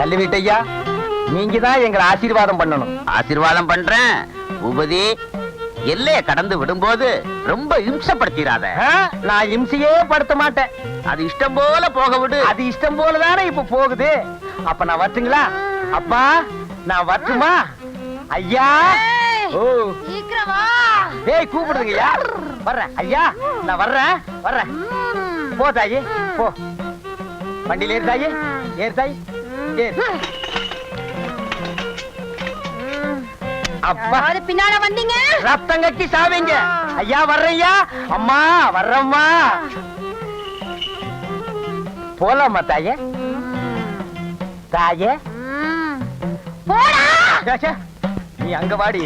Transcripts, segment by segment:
கல்லு வீட்டையா, நீங்க தான் எங்களை ஆசீர்வாதம் பண்ணணும். ஆசீர்வாதம் பண்றேன். பூபதி, எல்லைய கடந்து விடும்போது ரொம்ப இம்சப்படுத்திடாத. நான் இம்சையே படுத்த மாட்டேன். அது இஷ்டம் போல போக விடு. அது இஷ்டம் போலதானே இப்ப போகுது. அப்ப நான் வரட்டுங்களா? அப்பா, நான் வரட்டுமா? ஐயா, ஓ ஏய் கூப்பிடுங்கய்யா. வர்றேன் ஐயா, நான் வர்றேன். போ தாயி, போ. வண்டியில ஏறு தாயி, ஏறு தாயி, ஏறு. அப்பா, பின்னால வந்தீங்க ரத்தம் கட்டி சாவீங்க. ஐயா வர்றையா, அம்மா வர்றம்மா. போலாமா தாயே? தாயே போடா. நீ அங்க வாடி.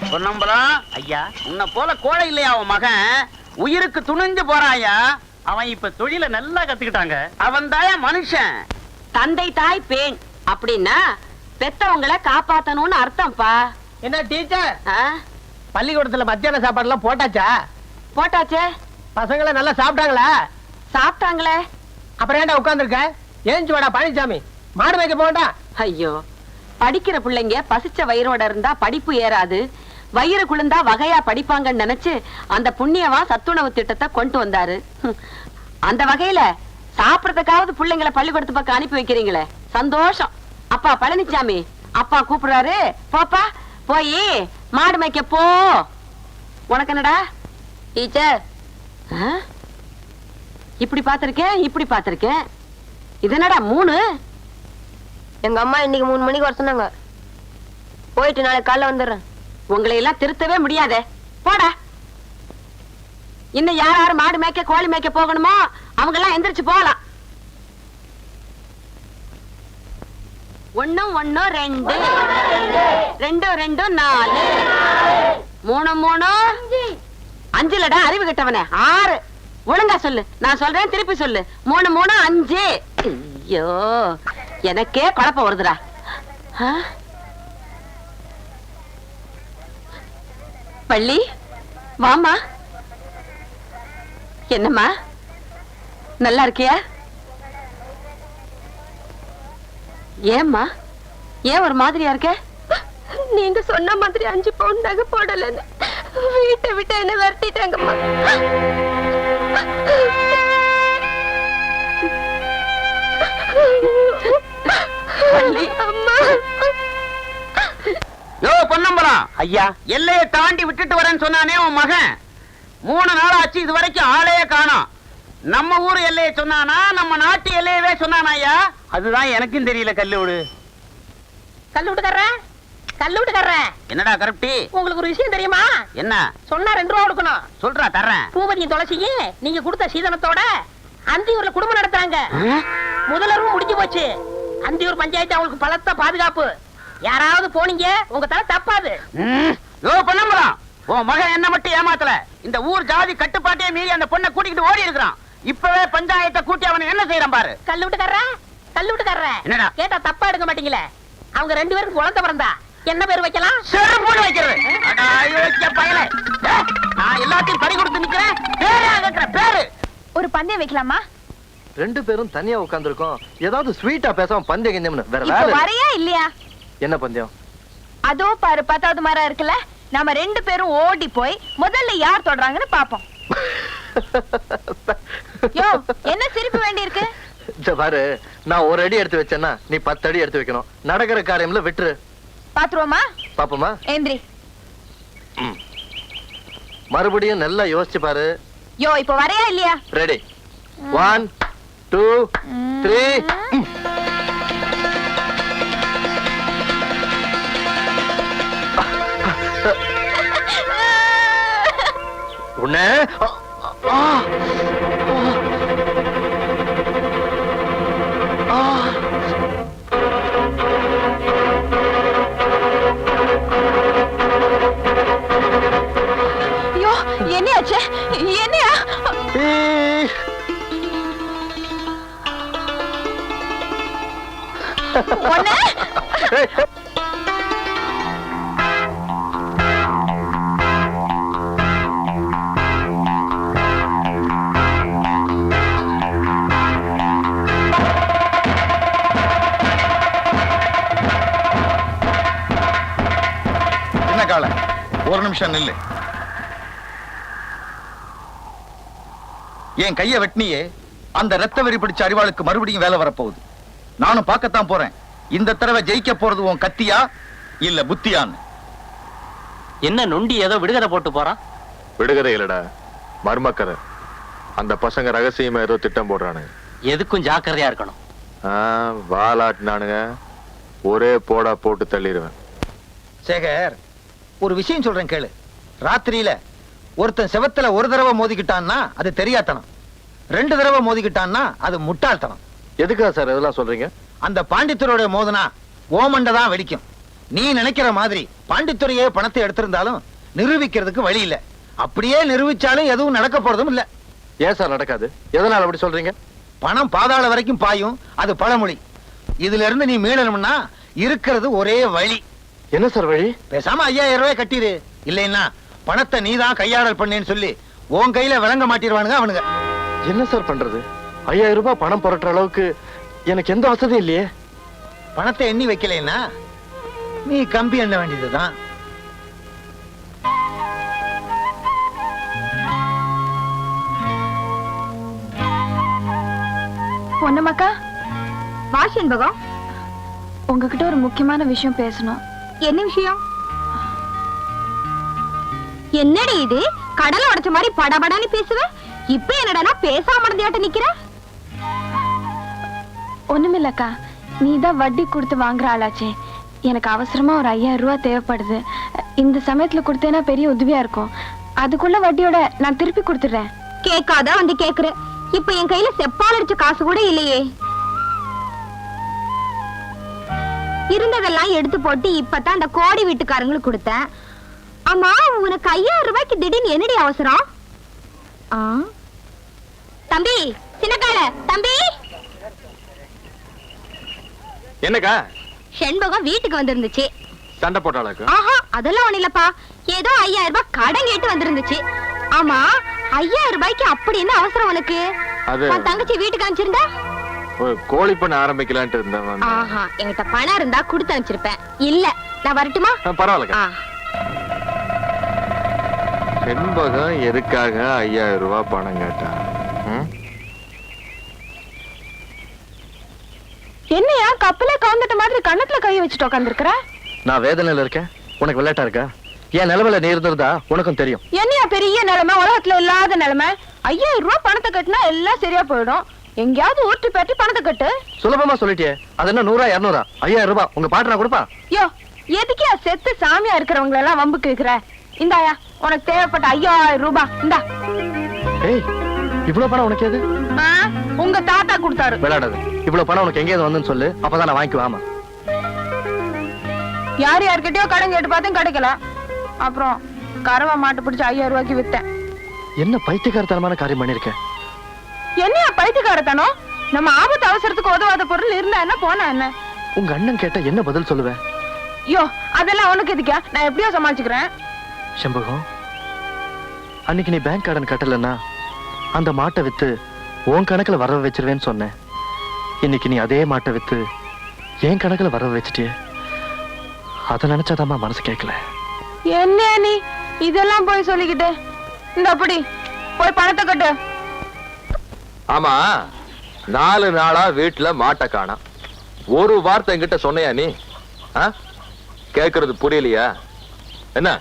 பொன்னம்பலம் ஐயா, உன்னை போல கோழை இல்லையா அவன் மகன்? உயிருக்கு துணிஞ்சு போறாயா. அவன் இப்ப தொழில நல்லா கத்துக்கிட்டாங்க. அவன் தாயா மனுஷன். தந்தை தாய் பேன் அப்படின்னா பெத்தவங்களை காப்பாத்தணும்னு அர்த்தம்ப்பா. என்ன டீச்சர், பள்ளிக்கூடத்துல மத்தியான சாப்பாடு எல்லாம் போட்டாச்சா? போட்டாச்சே. பசங்களை நல்லா சாப்பிட்டாங்களா? சாப்பிட்டாங்களே. அப்புறம் ஏன்டா உட்கார்ந்துருக்க? ஏஞ்சி வாடா பழனிசாமி, மாடு வைக்க போண்டா. ஐயோ, படிக்கிற பிள்ளைங்க பசிச்ச வயிறோட இருந்தா படிப்பு ஏறாது, வயிறு குளிர்ந்தா வகையா படிப்பாங்கன்னு நினைச்சு அந்த புண்ணியவா சத்துணவு திட்டத்தை கொண்டு வந்தாரு. அந்த வகையில சாப்பிடறதுக்காவது பிள்ளைங்களை பள்ளிக்கூடத்து பக்கம் அனுப்பி வைக்கிறீங்களே, சந்தோஷம். அப்பா பழனிசாமி, அப்பா கூப்பிடுறாரு, போப்பா போய் மாடு மேய்க்க போ. உனக்கு என்னடா டீச்சர்? இப்படி பாத்திருக்கேன். இது என்னடா 3? எங்க அம்மா இன்னைக்கு 3 மணிக்கு வர சொன்னாங்க. போயிட்டு நாளைக்கு காலைல வந்துடுறேன். உங்களை எல்லாம் திருத்தவே முடியாதே, போடா. இன்னும் யார் யார் மாடு மேய்க்க கோழி மேய்க்க போகணுமோ அவங்க எல்லாம் எந்திரிச்சு போகலாம். 1 1 2 2 2 4 3 3 5லடா அறிவு கெட்டவனே. 6. ஒழுங்கா சொல்லு, நான் சொல்றேன் திருப்பி சொல்லு. 3 3 5. ஐயோ, எனக்கே குழப்பம் வருதுடா. பள்ளி வாமா. என்னம்மா, நல்லா இருக்கியா? ஏம்மா, ஏன் ஒரு மாதிரியா இருக்க? நீங்க சொன்ன மாதிரி 5 பவுன் நகை போடலன்னு வீட்டை விட்டு என்ன விரட்டிட்டாங்கம்மா. அம்மா. யோ பொன்னம்பலம் ஐயா, எல்லையை தாண்டி விட்டுட்டு வரேன்னு சொன்னானே உன் மகன், 3 நாள் ஆச்சு இது வரைக்கும் ஆளையே காணோம். நம்ம ஊர் எல்லையை சொன்னானா, நம்ம நாட்டு எல்லையவே சொன்னானா ஐயா? அதுதான் எனக்கும் தெரியல. கல்லூட்டுக்கார என்னடா கருப்டி, உங்களுக்கு ஒரு விஷயம் தெரியுமா? என்ன சொன்னா 2 ரூபா கொடுக்கணும். சொல்றா, தர்றேன். பூபதியும் துளசியும் நீங்க கொடுத்த சீதனத்தோட அந்தியூர்ல குடும்பம் நடத்தாங்க. முதலரும் முடிஞ்சு போச்சு. அந்தியூர் பஞ்சாயத்து அவங்களுக்கு பலத்த பாதுகாப்பு. யாராவது போனீங்க உங்க தலை தப்பாது. யோ பொன்னம்பலம், உன் மகன் என்ன மட்டும் ஏமாத்தல, இந்த ஊர் ஜாதி கட்டுப்பாட்டே மீறி அந்த பொண்ணை கூட்டிக்கிட்டு ஓடி இருக்கிறான். இப்பவே பஞ்சாயத்தை கூட்டி அவனை என்ன செய்யறான் பாரு. கல்லூட்டுக்காரர என்னடா கேட்டா தப்பா எடுக்க மாட்டீங்களே. அவங்க 2 பேருக்கு குழந்தை பிறந்தா என்ன பேர் வைக்கலாம்? செருப்போடு வைக்கிறது. நான் எல்லாத்தையும் பறி கொடுத்து நிக்கிறேன். பேரா கேக்குற பேரு. ஒரு பந்தயம் வைக்கலாமா? 2 பேரும் தனியா உட்கார்ந்துருக்கோம். ஏதாவது ஸ்வீட்டா பேசாம பந்தயம் கிந்தயம்னு வேற இப்ப வேலை வரையா இல்லையா? என்ன பந்தயம்? அதோ பாரு 10வது மரம் இருக்குல்ல, நாம 2 பேரும் ஓடி போய் முதல்ல யார் தொடுறாங்கன்னு பாப்போம். யோ, என்ன சிரிப்பு வேண்டி இருக்கு? பாரு, நான் 1 அடி எடுத்து வச்சேன்னா நீ 10 அடி எடுத்து வைக்கணும். நடக்கிற காரியம்ல விட்டுரு. பாத்துருவோமா? பாப்போமா? ஏந்திரி. மறுபடியும் நல்லா யோசிச்சு பாரு. யோ, இப்ப வரையா இல்லையா? ரெடி. 1 2 3. உன்னை ஐயோ, என்னையாச்சு? என்னையா? ஒண்ணு நிமிஷம் நில்லு. என் கைய வெட்டினியே, அந்த ரத்த வெறி பிடிச்ச அறிவாளுக்கு மறுபடியும் வேலை வரப்போகுது. நானும் பார்க்கத்தான் போறேன், இந்த தடவை ஜெயிக்க போறது உன் கத்தியா இல்ல புத்தியான்னு. என்ன நொண்டி ஏதோ விடுகதை போட்டு போறான்? விடுகதை இல்லடா, மர்மக்கதை. அந்த பசங்க ரகசியமா ஏதோ திட்டம் போடுறானுங்க. எதுக்கும் ஜாக்கிரதையா இருக்கணும். வாலாட்டினானுங்க, ஒரே போடா போட்டு தள்ளிடுவேன். சேகர், ஒரு விஷயம் சொல்றேன் கேளு. ராத்திரியில ஒருத்தன் செவத்துல ஒரு தடவை மோதிக்கிட்டான்னா அது தெரியாதனம், 2 தடவை மோதிக்கிட்டான்னா அது முட்டாள்தனம். எதுக்கா சார் இதெல்லாம் சொல்றீங்க? அந்த பாண்டித்துறையோட மோதனா ஓமண்ட தான் வெடிக்கும். நீ நினைக்கிற மாதிரி பாண்டித்துறையே பணத்தை எடுத்திருந்தாலும் நிரூபிக்கிறதுக்கு வழி இல்ல. அப்படியே நிரூபிச்சாலும் எதுவும் நடக்க போறதும் இல்ல. ஏன் சார் நடக்காது? எதனால அப்படி சொல்றீங்க? பணம் பாதாள வரைக்கும் பாயும், அது பழமொழி. இதுல இருந்து நீ மீளணும்னா இருக்கிறது ஒரே வழி. என்ன சார் வழி? பேசாம 5000 ரூபாய் கட்டிரு. இல்லைன்னா பணத்தை நீதான் கையாடல் பண்ணேன்னு சொல்லி உன் கையில விளங்க மாட்டிடுவானுங்க அவனுங்க. என்ன சார் பண்றது? 5000 ரூபாய் பணம் புரட்டுற அளவுக்கு எனக்கு எந்த வசதியும் இல்லையே. பணத்தை எண்ணி வைக்கலைன்னா நீ கம்பி எண்ண வேண்டியதுதான். பொன்னமக்கா, வாஷ் என்பகம், உங்ககிட்ட ஒரு முக்கியமான விஷயம் பேசணும். என்ன விஷயம்? என்னடி இது, கடலை உடைச்ச மாதிரி படபடன்னு பேசுவ. இப்ப என்னடா பேசாம மறந்தியாட்ட நிக்கிற? ஒண்ணுமில்லக்கா, நீதான் வட்டி கொடுத்து வாங்குற ஆளாச்சே. எனக்கு அவசரமா ஒரு 5000 ரூபாய் தேவைப்படுது. இந்த சமயத்துல கொடுத்தேன்னா பெரிய உதவியா இருக்கும். அதுக்குள்ள வட்டியோட நான் திருப்பி கொடுத்துடுறேன். கேட்காத வந்து கேக்குற. இப்ப என் கையில செப்பால் அடிச்ச காசு கூட இல்லையே. இருந்ததெல்லாம் எடுத்து போட்டு இப்பதான் அந்த கோடி வீட்டுக்காரங்களுக்கு கொடுத்தேன். ஆமா, உனக்கு 5000 ரூபாய்க்கு திடீர்னு என்னடி அவசரம்? தம்பி, சின்னக்கால தம்பி. என்னக்கா? செண்பகம் வீட்டுக்கு வந்திருந்துச்சு. சண்டை போட்டாளாக்கா? ஆஹா, அதெல்லாம் ஒண்ணு இல்லப்பா. ஏதோ 5000 ரூபாய் கடன் கேட்டு வந்திருந்துச்சு. ஆமா, 5000 ரூபாய்க்கு அப்படி என்ன அவசரம் உனக்கு? அது உன் தங்கச்சி வீட்டுக்கு அனுப்பிச்சிருந்தா? கோழி பண்ண ஆரம்பிக்கலான்ட்டு இருந்தேன். ஆஹா, என்கிட்ட பணம் இருந்தா கொடுத்து அனுப்பிச்சிருப்பேன். இல்ல, நான் வரட்டுமா? பரவாயில்ல. செண்பகம் எதுக்காக 5000 ரூபாய் பணம் கேட்டா? என்னையா கப்பலே கவுந்துட்ட மாதிரி கண்ணத்துல கை வச்சுட்டு உட்காந்துருக்கிற? நான் வேதனையில இருக்கேன், உனக்கு விளையாட்டா இருக்கா? என் நிலவுல நீ இருந்திருந்தா உனக்கும் தெரியும். என்னையா பெரிய நிலைமை, உலகத்துல இல்லாத நிலைமை. 5000 ரூபாய் பணத்தை கட்டினா எல்லாம் சரியா போயிடும். எங்கயாவது ஊட்டு பேட்டி பணத்தை கட்டு. சுலபமா சொல்லிட்டியே, அது என்ன 100 200? 5000 ரூபாய் உங்க பாட்டனா கொடுப்பா? யோ, எதுக்கே செத்து சாமியா இருக்கிறவங்க எல்லாம் வம்புக்கு இருக்கிற? இந்தாயா, உனக்கு தேவைப்பட்ட 5000 ரூபாய் இந்தா. ஏய், இவ்வளவு பணம் உனக்கு எது? உங்க தாத்தா கொடுத்தாரு. விளையாடாது. இவ்வளவு பணம் உனக்கு எங்கேயாவது வந்துன்னு சொல்லு, அப்பதான் நான் வாங்கிக்குவாமா. யார்கிட்டயோ கடன் கேட்டு பார்த்தேன், கிடைக்கல. அப்புறம் கறவை மாட்டு பிடிச்சு 5000 ரூபாய்க்கு வித்தேன். என்ன பைத்தியக்காரத்தனமான காரியம் பண்ணிருக்கேன்? என்னையா பைத்தியக்காரத்தனம்? நம்ம ஆபத்து அவசரத்துக்கு உதவாத பொருள் இருந்தா என்ன, போனா என்ன? உங்க அண்ணன் கேட்டா என்ன பதில் சொல்லுவேன்? யோ, அதெல்லாம் உனக்கு எதுக்கா? நான் எப்படியோ சமாளிச்சுக்கிறேன். செம்பகம், அன்னைக்கு நீ பேங்க் கடன் கட்டலன்னா அந்த மாட்டை வித்து உன் கணக்குல வரவு வச்சிருவேன்னு சொன்னேன். இன்னைக்கு நீ அதே மாட்டை வித்து என் கணக்குல வரவு வச்சுட்டியே. அதை நினைச்சாதாம்மா மனசு கேட்கல. என்ன நீ இதெல்லாம் போய் சொல்லிக்கிட்டு? இந்த அப்படி போய் பணத்தை கட்டு. ஆமா, 4 நாளா வீட்டுல மாட்டை காணோம். ஒரு வார்த்தை என்கிட்ட சொன்னையா நீ? கேக்குறது புரியலையா என்ன?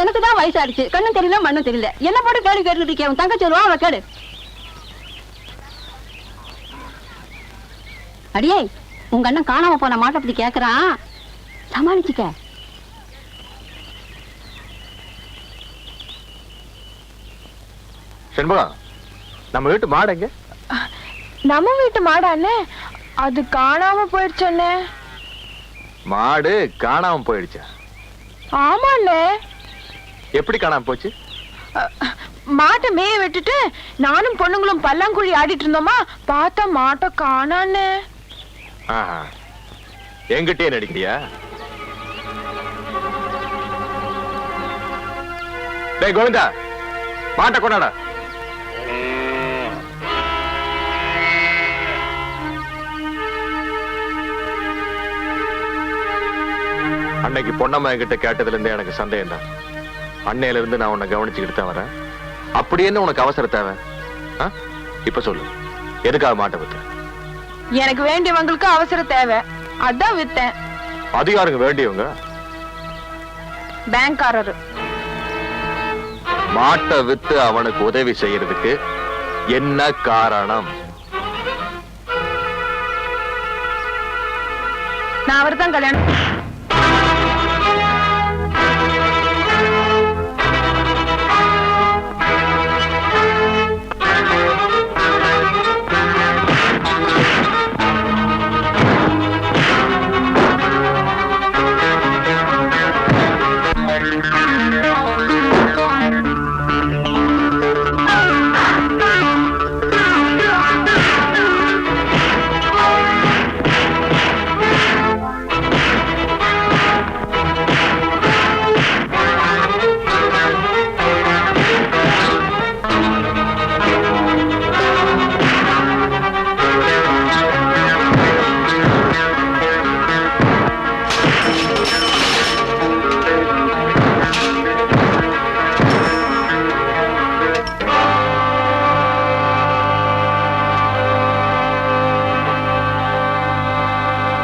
எனக்கு தான் வயசாடுச்சு, கண்ணும் தெரியல மண்ணும் தெரியல. என்ன போட்டு கேள்வி கேட்டுக்கிட்டு இருக்கேன். தங்கச்சி வருவா, அவ கேடு. அடியே, உங்க அண்ணன் காணாம போன மாட்டை பத்தி கேக்குறான், சமாளிச்சுக்க. செண்பகம், நம்ம வீட்டு மாடு எங்க? நம்ம வீட்டு மாடாண்ணே, அது காணாம போயிடுச்சு. மாடு காணாம போயிடுச்சா? ஆமாண்ணே. எப்படி காணாம போச்சு? மாட்டை மேய விட்டுட்டு நானும் பொண்ணுங்களும் பல்லாங்குழி ஆடிட்டு இருந்தோமா, பார்த்தா மாட்டை காணாண்ணே. என்கிட்டயே நடிக்கிறியா? டேய் கோவிந்தா, மாட்டை கொண்டாடா. அன்னைக்கு பொன்னம்மா என்கிட்ட கேட்டதுல இருந்தே எனக்கு சந்தேகம் தான். அன்னையில இருந்து நான் உன்னை கவனிச்சுக்கிட்டு தான் வரேன். அப்படி என்ன உனக்கு அவசர தேவை? இப்ப சொல்லு, எதுக்காக மாட்டை வித்த? எனக்கு வேண்டியவங்களுக்கு அவசர தேவை, அதான் வித்தேன். அது யாருங்க வேண்டியவங்க? பேங்க்காரரு. மாட்டை வித்து அவனுக்கு உதவி செய்யறதுக்கு என்ன காரணம்? நான் அவர்தான் கல்யாணம்